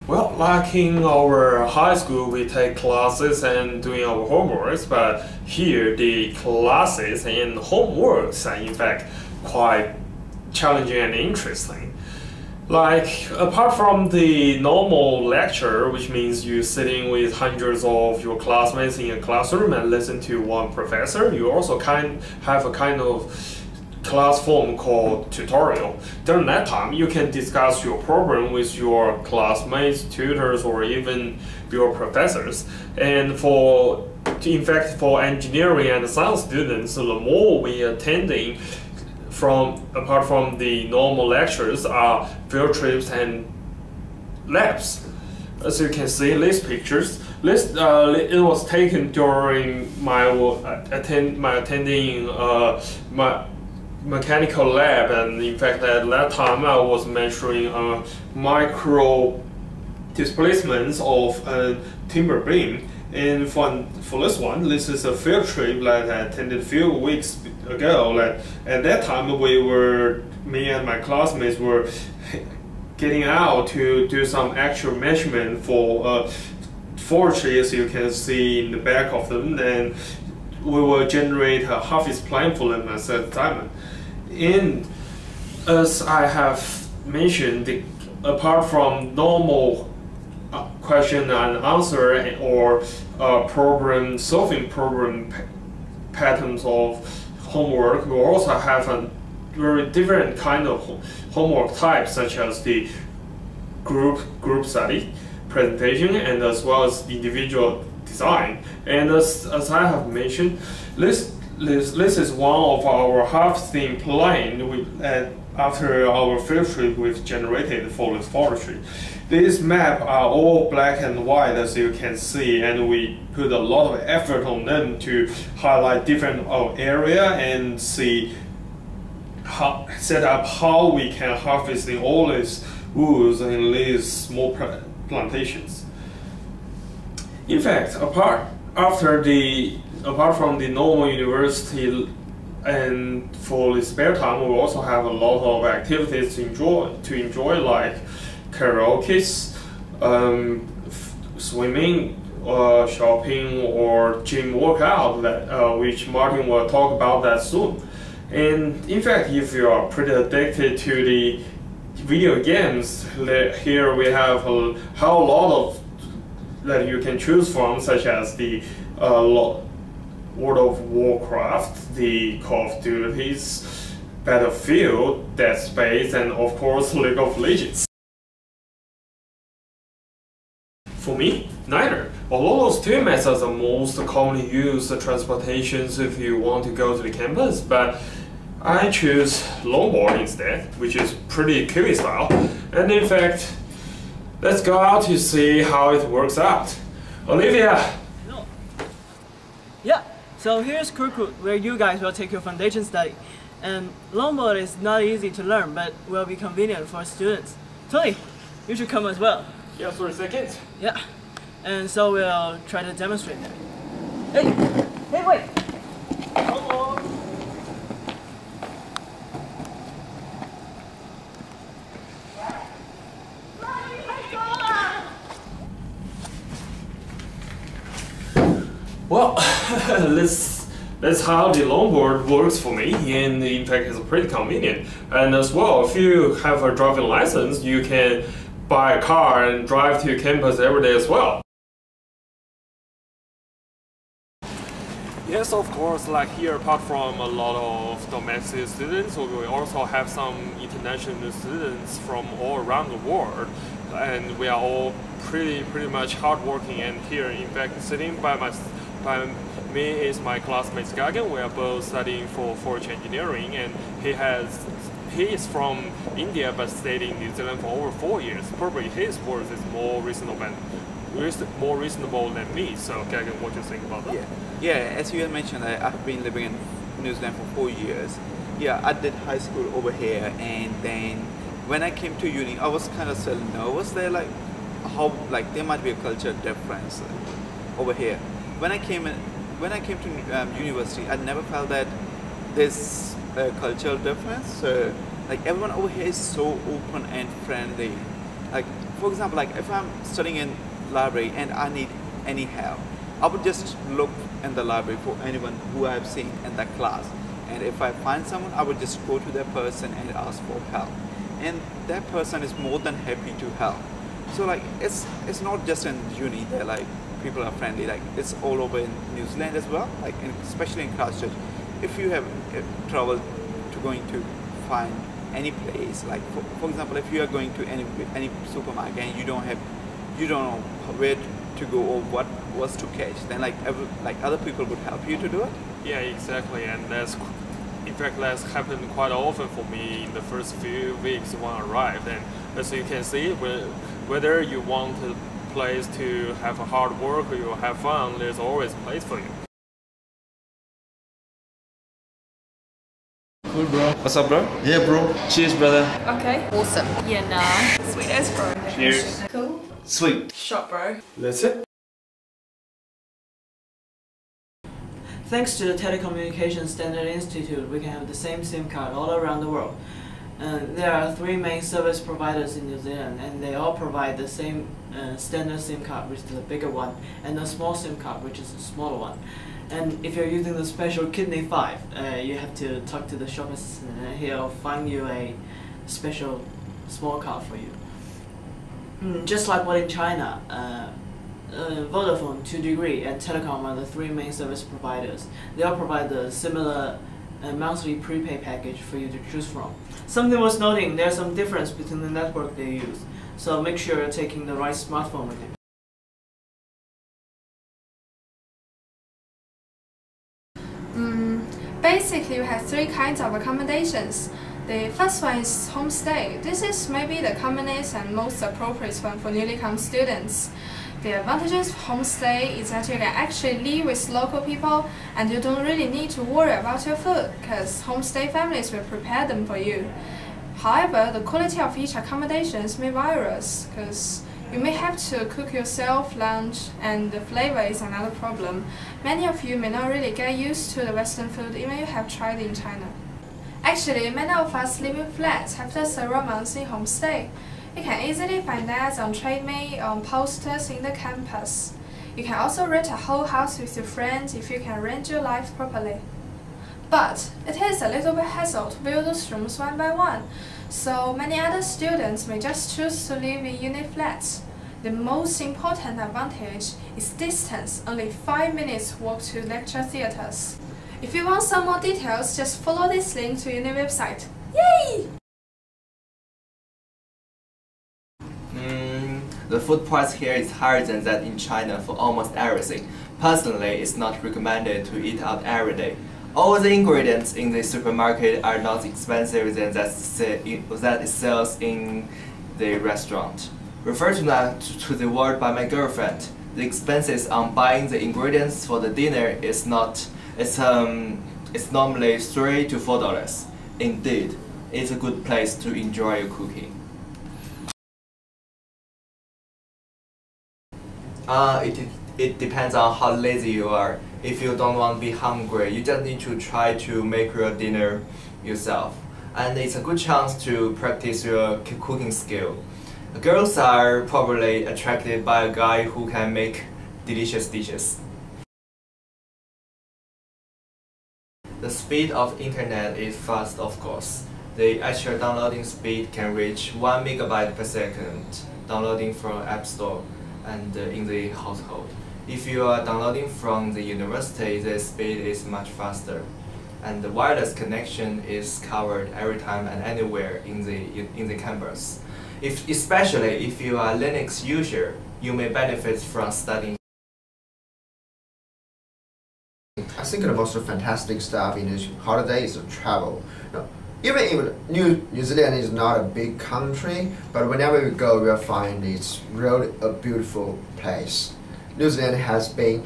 Well, like in our high school, we take classes and doing our homeworks, but here the classes and homeworks are in fact quite challenging and interesting. Like, apart from the normal lecture, which means you sitting with hundreds of your classmates in a classroom and listen to one professor, you also have a kind of class form called tutorial. During that time, you can discuss your problem with your classmates, tutors, or even your professors. And in fact, for engineering and science students, the more we are attending apart from the normal lectures are field trips and labs. As you can see, these pictures, it was taken during my attending my mechanical lab, and in fact at that time I was measuring micro displacements of a timber beam. And for this one, this is a field trip that I attended a few weeks ago. At that time, me and my classmates were getting out to do some actual measurement for forestry, as you can see in the back of them. And we will generate a half-inch plane for them as a diamond. And as I have mentioned, apart from normal question and answer or solving problem patterns of homework, we also have a very different kind of homework types, such as the group study, presentation, and as well as individual design. And as I have mentioned, this is one of our half-theme plane after our field trip we've generated for this forestry. These maps are all black and white, as you can see, and we put a lot of effort on them to highlight different area and set up how we can harvest all these woods and these small plantations. In fact, apart from the normal university, and for the spare time, we also have a lot of activities to enjoy, like karaoke, swimming, shopping, or gym workout, which Martin will talk about that soon. And in fact, if you are pretty addicted to the video games, here we have a lot of that you can choose from, such as the World of Warcraft, the Call of Duties, Battlefield, Dead Space, and of course League of Legends. For me, neither. Although those two methods are most commonly used transportations if you want to go to the campus, but I choose longboard instead, which is pretty kiwi style. And in fact, let's go out to see how it works out. Olivia! No. Yeah, so here's Christchurch, where you guys will take your foundation study. And longboard is not easy to learn, but will be convenient for students. Tony, you should come as well. Yeah, for a second. Yeah, and so we'll try to demonstrate that. Hey, wait! Come on! Well, that's how the longboard works for me, and in fact it's pretty convenient. And as well, if you have a driving license, you can buy a car and drive to campus every day as well. Yes, of course, like here, apart from a lot of domestic students, we also have some international students from all around the world, and we are all pretty much hardworking. And here, in fact, sitting by me is my classmate Gagan. We are both studying for forestry engineering, and he is from India but stayed in New Zealand for over 4 years. Probably his words is more reasonable than me. So, Gagan, what do you think about that? Yeah. As you had mentioned, I've been living in New Zealand for 4 years. Yeah, I did high school over here, and then when I came to uni, I was kind of still nervous there, there might be a culture difference over here. When I came to university, I never felt that there's a cultural difference. So, like, everyone over here is so open and friendly. Like, for example, like if I'm studying in library and I need any help, I would just look in the library for anyone who I've seen in that class. And if I find someone, I would just go to that person and ask for help. And that person is more than happy to help. So like, it's not just in uni that like people are friendly, like it's all over in New Zealand as well, like especially in Christchurch. If you have trouble to going to find any place, like for example, if you are going to any supermarket and you don't know where to go or what was to catch, then like other people would help you to do it. Yeah, exactly, and in fact that's happened quite often for me in the first few weeks when I arrived. And as you can see, whether you want a place to have a hard work or you have fun, there's always a place for you. Cool, bro. What's up, bro? Yeah, bro. Cheers, brother. Okay. Awesome. Yeah, nah. Sweet as bro. Cheers. Cool. Sweet. Shot, bro. That's it. Thanks to the Telecommunication Standard Institute, we can have the same SIM card all around the world. There are 3 main service providers in New Zealand, and they all provide the same standard SIM card, which is the bigger one, and the small SIM card, which is the smaller one. And if you're using the special Kidney 5, you have to talk to the shop assistant, and he'll find you a special small card for you. Just like what in China, Vodafone, 2degree, and Telecom are the 3 main service providers. They all provide the similar monthly prepaid package for you to choose from. Something worth noting, there's some difference between the network they use, so make sure you're taking the right smartphone with you. Basically, we have 3 kinds of accommodations. The first one is homestay. This is maybe the commonest and most appropriate one for newly come students. The advantages of homestay is that you can actually live with local people and you don't really need to worry about your food because homestay families will prepare them for you. However, the quality of each accommodations may vary because you may have to cook yourself lunch and the flavor is another problem. Many of you may not really get used to the Western food even if you have tried it in China. Actually, many of us live in flats after several months in homestay. You can easily find ads on TradeMe or on posters in the campus. You can also rent a whole house with your friends if you can arrange your life properly. But it is a little bit hassle to build those rooms one by one, so many other students may just choose to live in unit flats. The most important advantage is distance, only 5 minutes walk to lecture theaters. If you want some more details, just follow this link to uni website. Yay! The food price here is higher than that in China for almost everything. Personally, it's not recommended to eat out every day. All the ingredients in the supermarket are not expensive than that it sells in the restaurant. Referred to the word by my girlfriend, the expenses on buying the ingredients for the dinner is it's normally $3 to $4. Indeed, it's a good place to enjoy your cooking. It depends on how lazy you are. If you don't want to be hungry, you just need to try to make your dinner yourself. And it's a good chance to practice your cooking skill. Girls are probably attracted by a guy who can make delicious dishes. The speed of internet is fast, of course. The actual downloading speed can reach 1 megabyte per second, downloading from App Store and in the household. If you are downloading from the university, the speed is much faster, and the wireless connection is covered every time and anywhere in the campus. Especially if you are a Linux user, you may benefit from studying. I think the most fantastic stuff in this holiday is the travel. Now, even if New Zealand is not a big country, but whenever we go, we'll find it's really a beautiful place. New Zealand has been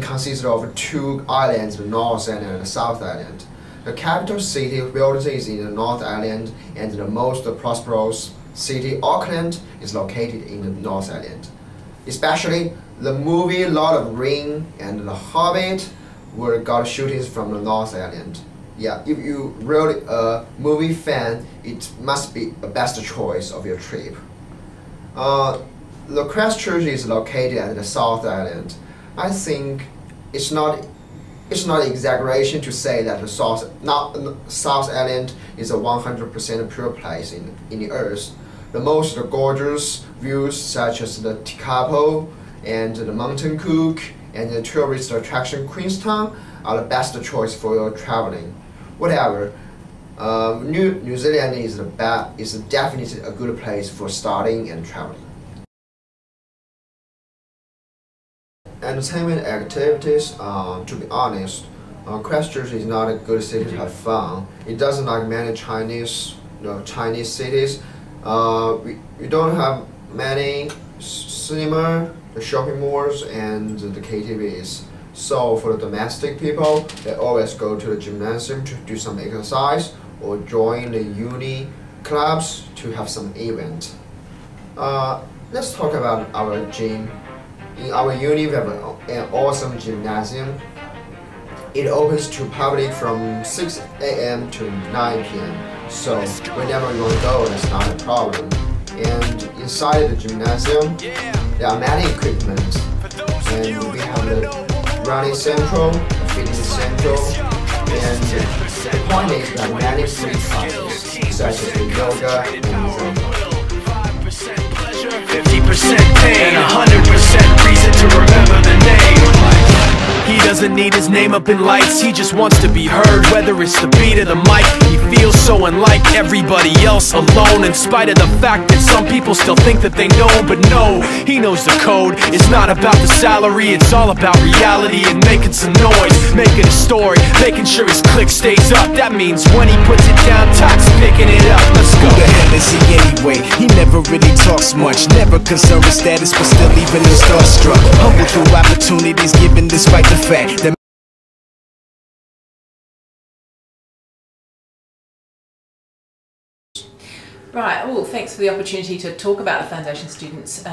consisted of 2 islands, the North Island and the South Island. The capital city, Wellington, is in the North Island, and the most prosperous city, Auckland, is located in the North Island. Especially the movie Lord of the Rings and The Hobbit got shootings from the North Island. Yeah, if you really a movie fan, it must be the best choice of your trip. The Christchurch is located at the South Island. I think it's not exaggeration to say that the South Island is a 100% pure place in the earth. The most gorgeous views such as the Tekapo and the Mountain Cook and the tourist attraction Queenstown are the best choice for your traveling. Whatever, New Zealand is definitely a good place for starting and traveling. Entertainment activities, to be honest, Christchurch is not a good city to have fun. It doesn't like many Chinese cities. We don't have many cinema, the shopping malls, and the KTVs. So for the domestic people, they always go to the gymnasium to do some exercise or join the uni clubs to have some event. Let's talk about our gym. In our uni, we have an awesome gymnasium. It opens to public from 6 a.m. to 9 p.m. So whenever you want to go, that's not a problem. And inside the gymnasium, there are many equipment. And we have the running central, the fitness central, and the point is there are many free classes, such as the yoga and Zumba. 50% pain, 100% reason to remember the name. He doesn't need his name up in lights, he just wants to be heard, whether it's the beat of the mic. He feels so unlike everybody else, alone, in spite of the fact that some people still think that they know. But no, he knows the code. It's not about the salary, it's all about reality and making some noise, making a story, making sure his click stays up. That means when he puts it down, Tox picking it up. Let's go. Who the hell is he anyway? He never really talks much, never concerned with status, but still leaving him starstruck. Humble through opportunities given despite the fact that Right, well, thanks for the opportunity to talk about the foundation students.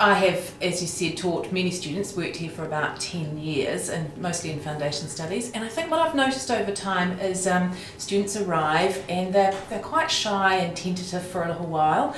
I have, as you said, taught many students, worked here for about 10 years and mostly in foundation studies, and I think what I've noticed over time is students arrive and they're quite shy and tentative for a little while,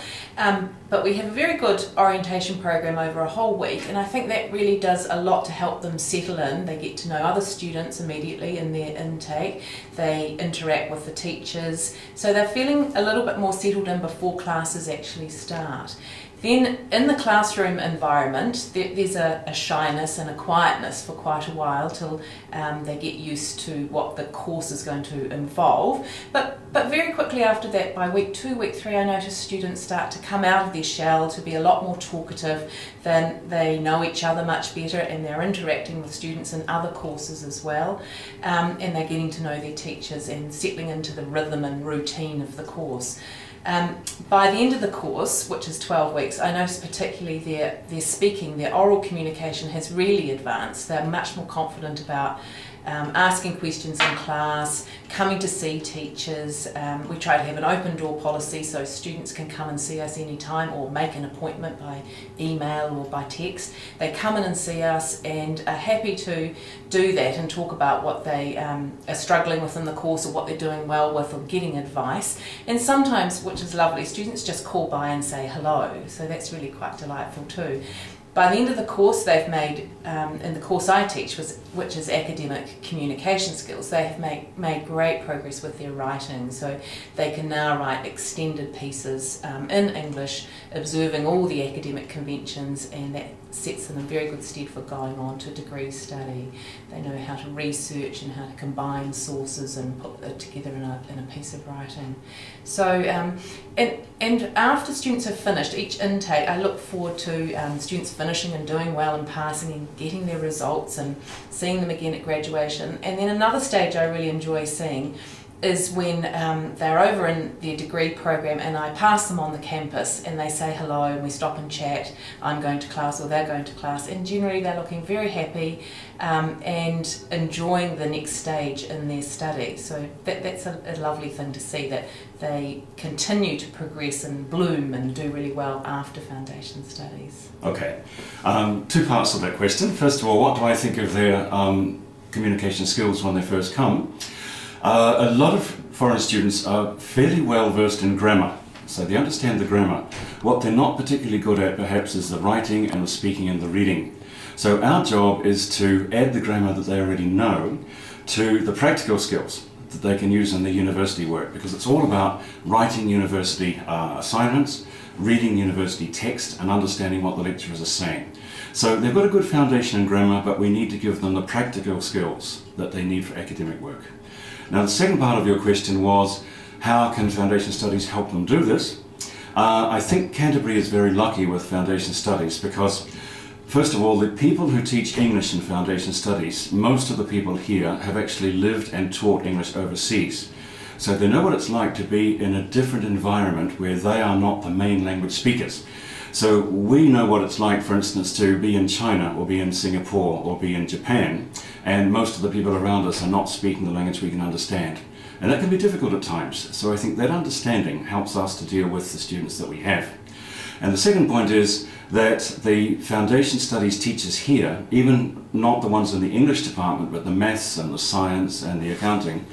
but we have a very good orientation program over a whole week, and I think that really does a lot to help them settle in. They get to know other students immediately in their intake, they interact with the teachers, so they're feeling a little bit more settled in before classes actually start. Then in the classroom environment, there's a shyness and a quietness for quite a while till they get used to what the course is going to involve. But very quickly after that, by week 2, week 3, I notice students start to come out of their shell, to be a lot more talkative, then they know each other much better and they're interacting with students in other courses as well, and they're getting to know their teachers and settling into the rhythm and routine of the course. By the end of the course, which is 12 weeks, I notice particularly their speaking, their oral communication has really advanced. They're much more confident about asking questions in class, coming to see teachers. We try to have an open door policy so students can come and see us anytime or make an appointment by email or by text. They come in and see us and are happy to do that and talk about what they are struggling with in the course or what they're doing well with or getting advice. And sometimes, which is lovely, students just call by and say hello, so that's really quite delightful too. By the end of the course, they've made, in the course I teach, which is academic communication skills, they have made great progress with their writing. So they can now write extended pieces in English, observing all the academic conventions, and that sets them in very good stead for going on to degree study. They know how to research and how to combine sources and put it together in a piece of writing. So, and after students have finished each intake, I look forward to students finishing and doing well and passing and getting their results and seeing them again at graduation. And then another stage I really enjoy seeing is when they're over in their degree program and I pass them on the campus and they say hello and we stop and chat. I'm going to class or they're going to class, and generally they're looking very happy and enjoying the next stage in their study. So that's a lovely thing to see, that they continue to progress and bloom and do really well after foundation studies. Okay, two parts of that question. First of all, what do I think of their communication skills when they first come? A lot of foreign students are fairly well versed in grammar, So they understand the grammar. What they're not particularly good at perhaps is the writing and the speaking and the reading. So our job is to add the grammar that they already know to the practical skills that they can use in their university work, because it's all about writing university assignments, reading university text and understanding what the lecturers are saying. So they've got a good foundation in grammar, but we need to give them the practical skills that they need for academic work. Now the second part of your question was, how can Foundation Studies help them do this? I think Canterbury is very lucky with Foundation Studies because, first of all, the people who teach English in Foundation Studies, most of the people here have actually lived and taught English overseas. So they know what it's like to be in a different environment where they are not the main language speakers. So we know what it's like, for instance, to be in China or be in Singapore or be in Japan, and most of the people around us are not speaking the language we can understand. And that can be difficult at times. So I think that understanding helps us to deal with the students that we have. And the second point is that the Foundation Studies teachers here, even not the ones in the English department, but the maths and the science and the accounting,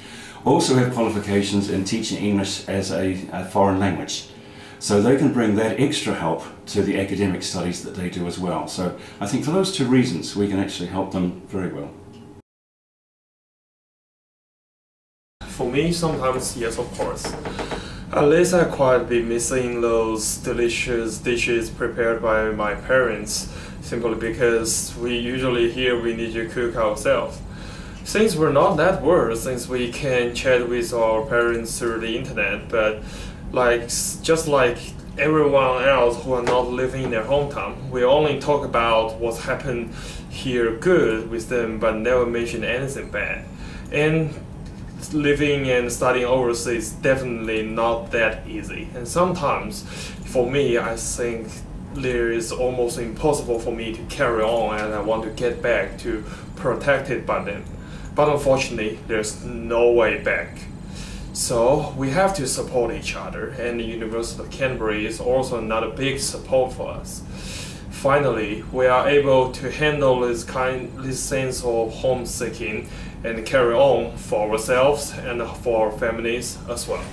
also have qualifications in teaching English as a foreign language. So they can bring that extra help to the academic studies that they do as well. So I think for those two reasons we can actually help them very well. For me, sometimes yes, of course. At least I quite be missing those delicious dishes prepared by my parents, simply because we usually here we need to cook ourselves. Since we're not that worse, since we can chat with our parents through the internet, but just like everyone else who are not living in their hometown, we only talk about what's happened here good with them, but never mention anything bad. And living and studying overseas is definitely not that easy. And sometimes, for me, I think there is almost impossible for me to carry on, and I want to get back to protected by them. But unfortunately, there's no way back. So we have to support each other, and the University of Canterbury is also another big support for us. Finally, we are able to handle this sense of homesicking and carry on for ourselves and for our families as well.